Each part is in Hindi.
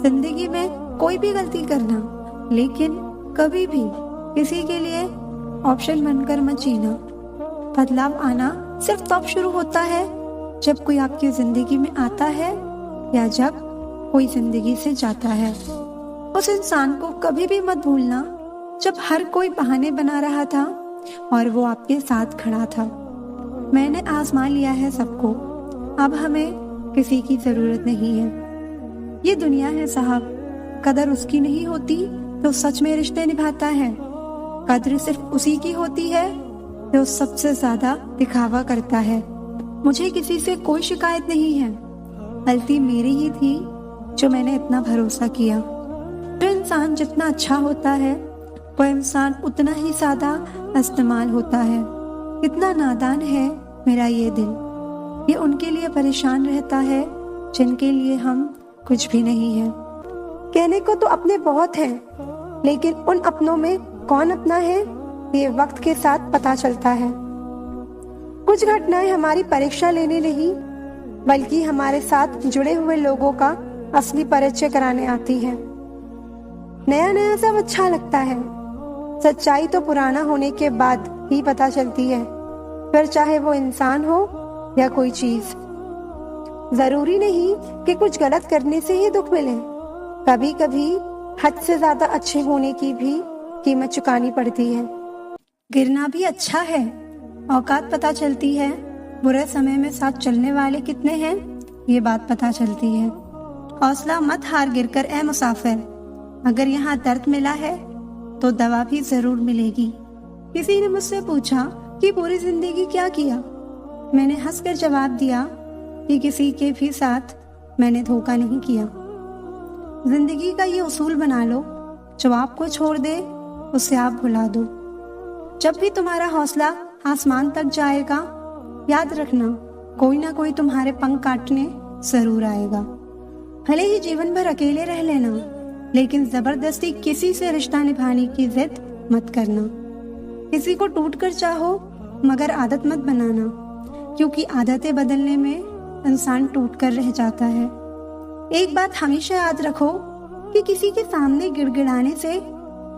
जिंदगी में कोई भी गलती करना, लेकिन कभी भी किसी के लिए ऑप्शन बनकर मत जीना। बदलाव आना सिर्फ तब शुरू होता है जब कोई आपकी जिंदगी में आता है या जब कोई जिंदगी से जाता है। उस इंसान को कभी भी मत भूलना जब हर कोई बहाने बना रहा था और वो आपके साथ खड़ा था। मैंने आजमा लिया है सबको, अब हमें किसी की जरूरत नहीं है। ये दुनिया है साहब, कदर उसकी नहीं होती तो सच में रिश्ते निभाता है। कद्र सिर्फ उसी की होती है जो सबसे ज्यादा दिखावा करता है। मुझे किसी से कोई शिकायत नहीं है, गलती मेरी ही थी जो मैंने इतना भरोसा किया। जो इंसान जितना अच्छा होता है वो इंसान उतना ही ज्यादा इस्तेमाल होता है। कितना नादान है मेरा ये दिल, ये उनके लिए परेशान रहता है जिनके लिए हम कुछ भी नहीं है। कहने को तो अपने बहुत हैं, लेकिन उन अपनों में कौन अपना है ये वक्त के साथ पता चलता है। कुछ घटनाएं हमारी परीक्षा लेने नहीं बल्कि हमारे साथ जुड़े हुए लोगों का असली परिचय कराने आती है। नया नया सब अच्छा लगता है, सच्चाई तो पुराना होने के बाद ही पता चलती है, फिर चाहे वो इंसान हो या कोई चीज। जरूरी नहीं कि कुछ गलत करने से ही दुख मिले, कभी कभी हद से ज्यादा अच्छे होने की भी कीमत चुकानी पड़ती है। गिरना भी अच्छा है, औकात पता चलती है। बुरे समय में साथ चलने वाले कितने हैं ये बात पता चलती है। हौसला मत हार गिरकर ए मुसाफिर, अगर यहाँ दर्द मिला है तो दवा भी जरूर मिलेगी। किसी ने मुझसे पूछा कि पूरी जिंदगी क्या किया। मैंने हंसकर जवाब दिया कि किसी के भी साथ मैंने धोखा नहीं किया। जिंदगी का ये उसूल बना लो, जो आपको छोड़ दे उसे आप भुला दो। जब भी तुम्हारा हौसला आसमान तक जाएगा, याद रखना कोई ना कोई तुम्हारे पंख काटने जरूर आएगा। भले ही जीवन भर अकेले रह लेना, लेकिन जबरदस्ती किसी से रिश्ता निभाने की जिद मत करना। किसी को टूट कर चाहो मगर आदत मत बनाना, क्योंकि आदतें बदलने में इंसान टूट कर रह जाता है। एक बात हमेशा याद रखो कि किसी के सामने गिड़गिड़ाने से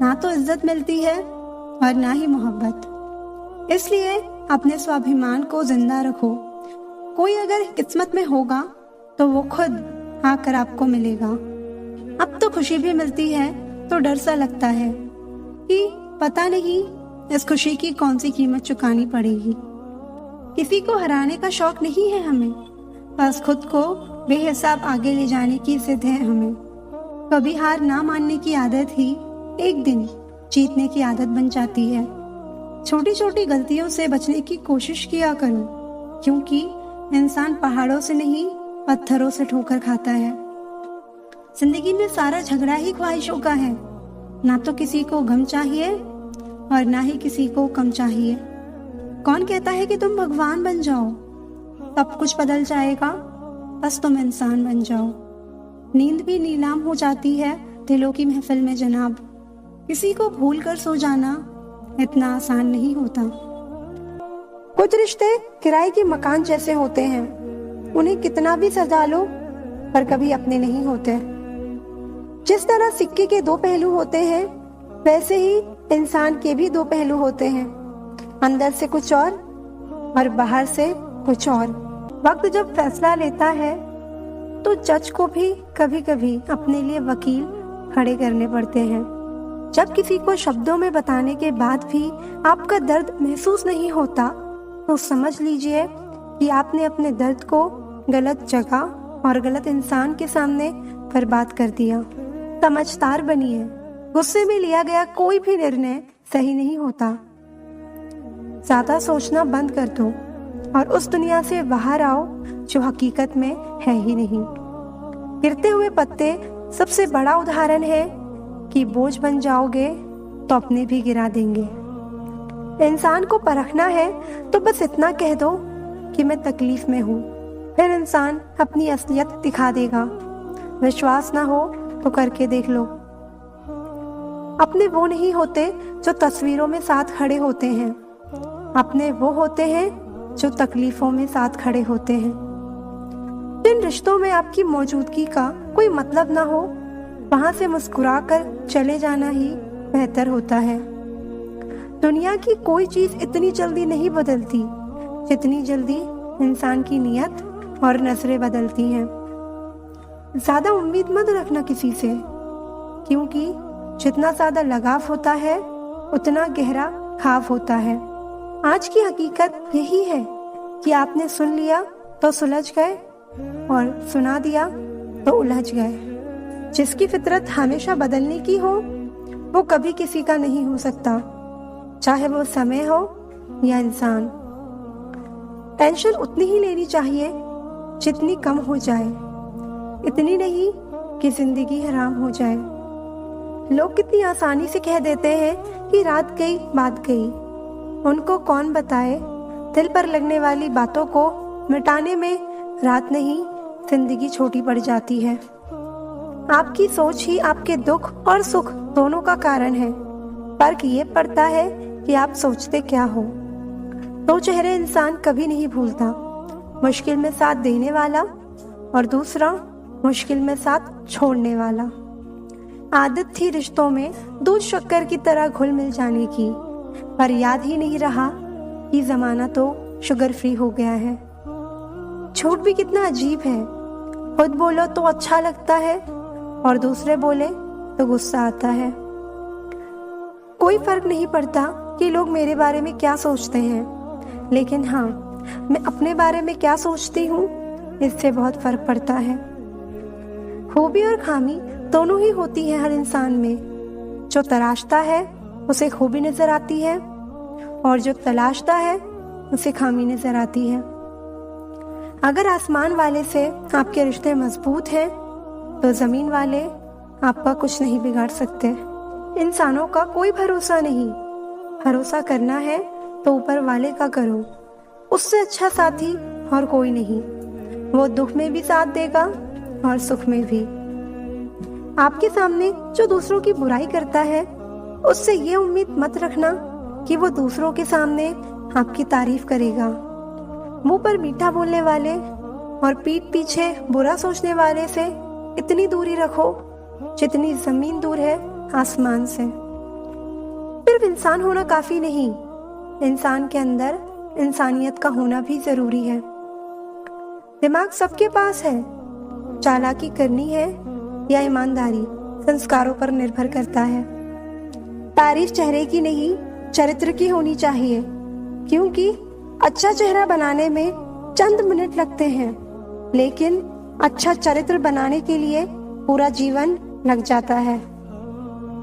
ना तो इज्जत मिलती है और ना ही मोहब्बत। इसलिए अपने स्वाभिमान को जिंदा रखो। कोई अगर किस्मत में होगा तो वो खुद आकर आपको मिलेगा। अब तो खुशी भी मिलती है तो डर सा लगता है कि पता नहीं इस खुशी की कौन सी कीमत चुकानी पड़ेगी। किसी को हराने का शौक नहीं है हमें, बस खुद को बेहिसाब आगे ले जाने की जिद है हमें। कभी हार ना मानने की आदत ही एक दिन जीतने की आदत बन जाती है। छोटी छोटी गलतियों से बचने की कोशिश किया करो, क्योंकि इंसान पहाड़ों से नहीं पत्थरों से ठोकर खाता है। जिंदगी में सारा झगड़ा ही ख्वाहिशों का है, ना तो किसी को गम चाहिए और ना ही किसी को कम चाहिए। कौन कहता है कि तुम भगवान बन जाओ, सब कुछ बदल जाएगा, बस तुम इंसान बन जाओ। नींद भी नीलाम हो जाती है दिलों की महफिल में जनाब। किसी को भूल कर सो जाना इतना आसान नहीं होता। कुछ रिश्ते किराए के मकान जैसे होते हैं, उन्हें कितना भी सजा लो पर कभी अपने नहीं होते। जिस तरह सिक्के के दो पहलू होते हैं, वैसे ही इंसान के भी दो पहलू होते हैं, अंदर से कुछ और बाहर से कुछ और। वक्त जब फैसला लेता है तो जज को भी कभी कभी अपने लिए वकील खड़े करने पड़ते हैं। जब किसी को शब्दों में बताने के बाद भी आपका दर्द महसूस नहीं होता तो समझ लीजिए कि आपने अपने दर्द को गलत जगह और गलत इंसान के सामने बर्बाद कर दिया। समझदार बनिए, गुस्से में लिया गया कोई भी निर्णय सही नहीं होता। ज्यादा सोचना बंद कर दो और उस दुनिया से बाहर आओ जो हकीकत में है ही नहीं। गिरते हुए पत्ते सबसे बड़ा उदाहरण है कि बोझ बन जाओगे तो अपने भी गिरा देंगे। इंसान को परखना है तो बस इतना कह दो कि मैं तकलीफ में हूँ, फिर इंसान अपनी असलियत दिखा देगा। विश्वास ना हो तो करके देख लो। अपने वो नहीं होते जो तस्वीरों में साथ खड़े होते हैं, अपने वो होते हैं जो तकलीफों में साथ खड़े होते हैं। जिन रिश्तों में आपकी मौजूदगी का कोई मतलब ना हो वहां से मुस्कुराकर चले जाना ही बेहतर होता है। दुनिया की कोई चीज इतनी जल्दी नहीं बदलती जितनी जल्दी इंसान की नीयत और नजरें बदलती हैं। ज्यादा उम्मीद मत रखना किसी से, क्योंकि जितना ज्यादा लगाव होता है उतना गहरा घाव होता है। आज की हकीकत यही है कि आपने सुन लिया तो सुलझ गए और सुना दिया तो उलझ गए। जिसकी फितरत हमेशा बदलने की हो वो कभी किसी का नहीं हो सकता, चाहे वो समय हो या इंसान। टेंशन उतनी ही लेनी चाहिए जितनी कम हो जाए, इतनी नहीं कि जिंदगी हराम हो जाए। लोग कितनी आसानी से कह देते हैं कि रात गई बात गई। उनको कौन बताए दिल पर लगने वाली बातों को मिटाने में रात नहीं जिंदगी छोटी पड़ जाती है। आपकी सोच ही आपके दुख और सुख दोनों का कारण है। फर्क ये पड़ता है कि आप सोचते क्या हो। दो चेहरे इंसान कभी नहीं भूलता, मुश्किल में साथ देने वाला और दूसरा मुश्किल में साथ छोड़ने वाला। आदत थी रिश्तों में दूध शक्कर की तरह घुल मिल जाने की, पर याद ही नहीं रहा कि जमाना तो शुगर फ्री हो गया है। झूठ भी कितना अजीब है, खुद बोलो तो अच्छा लगता है और दूसरे बोले तो गुस्सा आता है। कोई फर्क नहीं पड़ता कि लोग मेरे बारे में क्या सोचते हैं, लेकिन हाँ, मैं अपने बारे में क्या सोचती हूँ इससे बहुत फर्क पड़ता है। खूबी और खामी दोनों ही होती है हर इंसान में। जो तराशता है उसे खूबी नजर आती है और जो तलाशता है उसे खामी नजर आती है। अगर आसमान वाले से आपके रिश्ते मजबूत हैं तो जमीन वाले आपका कुछ नहीं बिगाड़ सकते। इंसानों का कोई भरोसा नहीं, भरोसा करना है तो ऊपर वाले का करो। उससे अच्छा साथी और कोई नहीं, वो दुख में भी साथ देगा और सुख में भी। आपके सामने जो दूसरों की बुराई करता है उससे ये उम्मीद मत रखना कि वो दूसरों के सामने आपकी तारीफ करेगा। मुंह पर मीठा बोलने वाले और पीठ पीछे बुरा सोचने वाले से इतनी दूरी रखो जितनी जमीन दूर है आसमान से। सिर्फ इंसान होना काफी नहीं, इंसान के अंदर इंसानियत का होना भी जरूरी है। दिमाग सबके पास है, चालाकी करनी है या ईमानदारी संस्कारों पर निर्भर करता है। तारीफ चेहरे की नहीं चरित्र की होनी चाहिए, क्योंकि अच्छा चेहरा बनाने में चंद मिनट लगते हैं, लेकिन अच्छा चरित्र बनाने के लिए पूरा जीवन लग जाता है।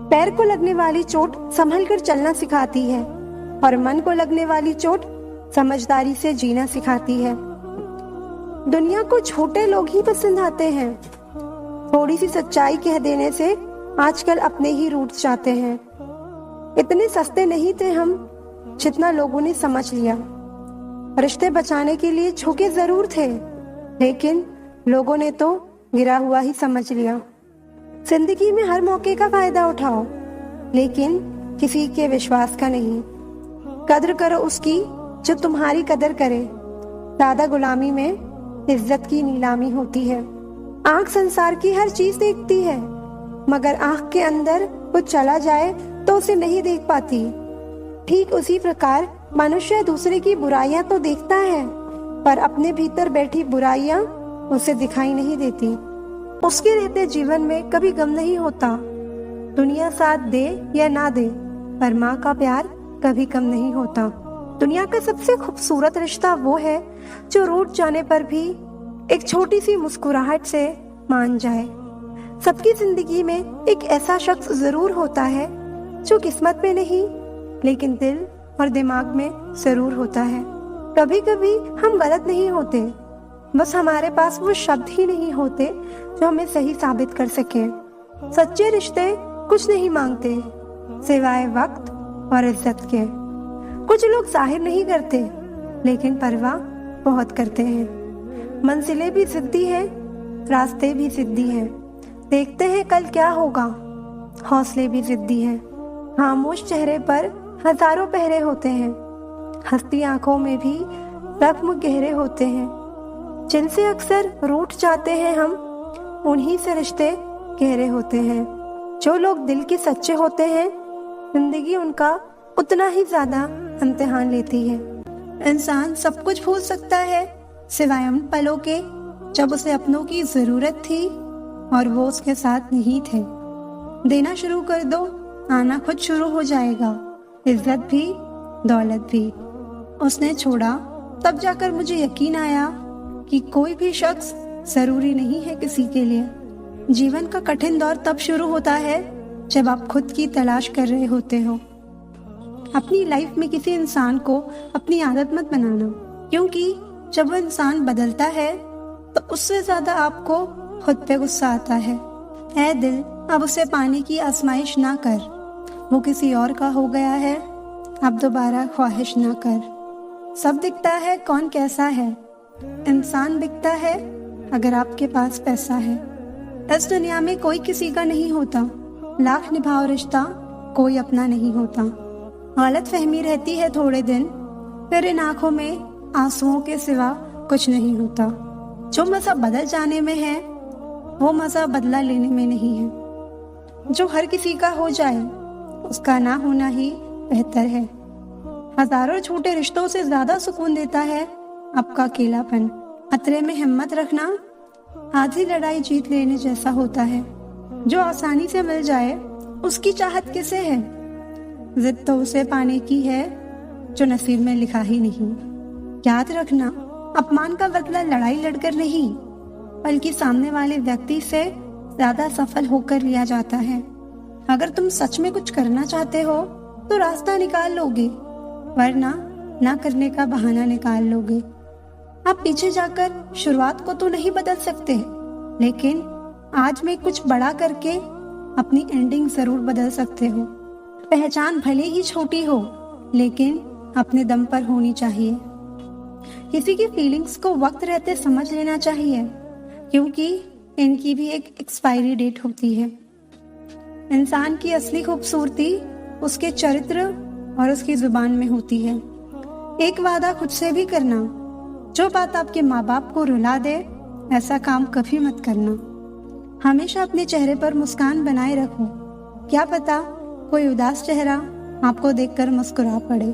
पैर को लगने वाली चोट संभल कर चलना सिखाती है और मन को लगने वाली चोट समझदारी से जीना सिखाती है। दुनिया को छोटे लोग ही पसंद आते हैं। थोड़ी सी सच्चाई कह देने से आजकल अपने ही रूठ जाते हैं। इतने सस्ते नहीं थे हम जितना लोगों ने समझ लिया। रिश्ते बचाने के लिए झुके जरूर थे, लेकिन लोगों ने तो गिरा हुआ ही समझ लिया। जिंदगी में हर मौके का फायदा उठाओ, लेकिन किसी के विश्वास का नहीं। कद्र करो उसकी जो तुम्हारी कदर करे। ज्यादा गुलामी में इज्जत की नीलामी होती है। आंख संसार की हर चीज देखती है, मगर आंख के अंदर कुछ चला जाए तो उसे नहीं देख पाती। ठीक उसी प्रकार मनुष्य दूसरे की बुराइयां तो देखता है, पर अपने भीतर बैठी बुराइयां उसे दिखाई नहीं देती। उसके रहते जीवन में कभी गम नहीं होता। दुनिया साथ दे या ना दे, पर माँ का प्यार कभी कम नहीं होता। दुनिया का सबसे खूबसूरत रिश्ता वो है जो रूठ जाने पर भी एक छोटी सी मुस्कुराहट से मान जाए। सबकी जिंदगी में एक ऐसा शख्स जरूर होता है जो किस्मत में नहीं, लेकिन दिल और दिमाग में जरूर होता है। कभी कभी हम गलत नहीं होते, बस हमारे पास वो शब्द ही नहीं होते जो हमें सही साबित कर सके। सच्चे रिश्ते कुछ नहीं मांगते सिवाय वक्त और इज्जत के। कुछ लोग जाहिर नहीं करते, लेकिन परवाह बहुत करते हैं। मंजिलें भी जिद्दी हैं, रास्ते भी जिद्दी हैं। देखते हैं कल क्या होगा, हौसले भी जिद्दी हैं। खामोश चेहरे पर हजारों पहरे होते हैं, हंसती आंखों में भी जख्म गहरे होते हैं। जिनसे अक्सर रूठ जाते हैं हम, उन्हीं से रिश्ते गहरे होते हैं। जो लोग दिल के सच्चे होते हैं, जिंदगी उनका उतना ही ज्यादा इम्तिहान लेती है। इंसान सब कुछ भूल सकता है सिवाय उन पलों के जब उसे अपनों की जरूरत थी और वो उसके साथ नहीं थे। देना शुरू कर दो, आना खुद शुरू हो जाएगा, इज्जत भी दौलत भी। उसने छोड़ा तब जाकर मुझे यकीन आया कि कोई भी शख्स जरूरी नहीं है किसी के लिए। जीवन का कठिन दौर तब शुरू होता है जब आप खुद की तलाश कर रहे होते हो। अपनी लाइफ में किसी इंसान को अपनी आदत मत बनाना, क्योंकि जब वो इंसान बदलता है तो उससे ज्यादा आपको खुद पे गुस्सा आता है। ऐ दिल, अब उसे पाने की आजमाइश ना कर, वो किसी और का हो गया है, अब दोबारा ख्वाहिश ना कर। सब दिखता है कौन कैसा है, इंसान दिखता है अगर आपके पास पैसा है। इस दुनिया में कोई किसी का नहीं होता, लाख निभाओ रिश्ता कोई अपना नहीं होता। गलत फहमी रहती है थोड़े दिन, फिर इन आंखों में आंसुओं के सिवा कुछ नहीं होता। जो मजा बदल जाने में है वो मजा बदला लेने में नहीं है। जो हर किसी का हो जाए उसका ना होना ही बेहतर है। हजारों छोटे रिश्तों से ज्यादा सुकून देता है आपका अकेलापन। खतरे में हिम्मत रखना आधी लड़ाई जीत लेने जैसा होता है। जो आसानी से मिल जाए उसकी चाहत किसे है, जिद तो उसे पाने की है जो नसीब में लिखा ही नहीं। याद रखना, अपमान का बदला लड़ाई लड़कर नहीं बल्कि सामने वाले व्यक्ति से ज्यादा सफल होकर लिया जाता है। अगर तुम सच में कुछ करना चाहते हो तो रास्ता निकाल लोगे, वरना ना करने का बहाना निकाल लोगे। आप पीछे जाकर शुरुआत को तो नहीं बदल सकते, लेकिन आज में कुछ बड़ा करके अपनी एंडिंग जरूर बदल सकते हो। पहचान भले ही छोटी हो लेकिन अपने दम पर होनी चाहिए। किसी की फीलिंग्स को वक्त रहते समझ लेना चाहिए, क्योंकि इनकी भी एक एक्सपायरी डेट होती है। इंसान की असली खूबसूरती उसके चरित्र और उसकी जुबान में होती है। एक वादा खुद से भी करना, जो बात आपके माँ बाप को रुला दे ऐसा काम कभी मत करना। हमेशा अपने चेहरे पर मुस्कान बनाए रखो, क्या पता कोई उदास चेहरा आपको देखकर मुस्कुरा पड़े।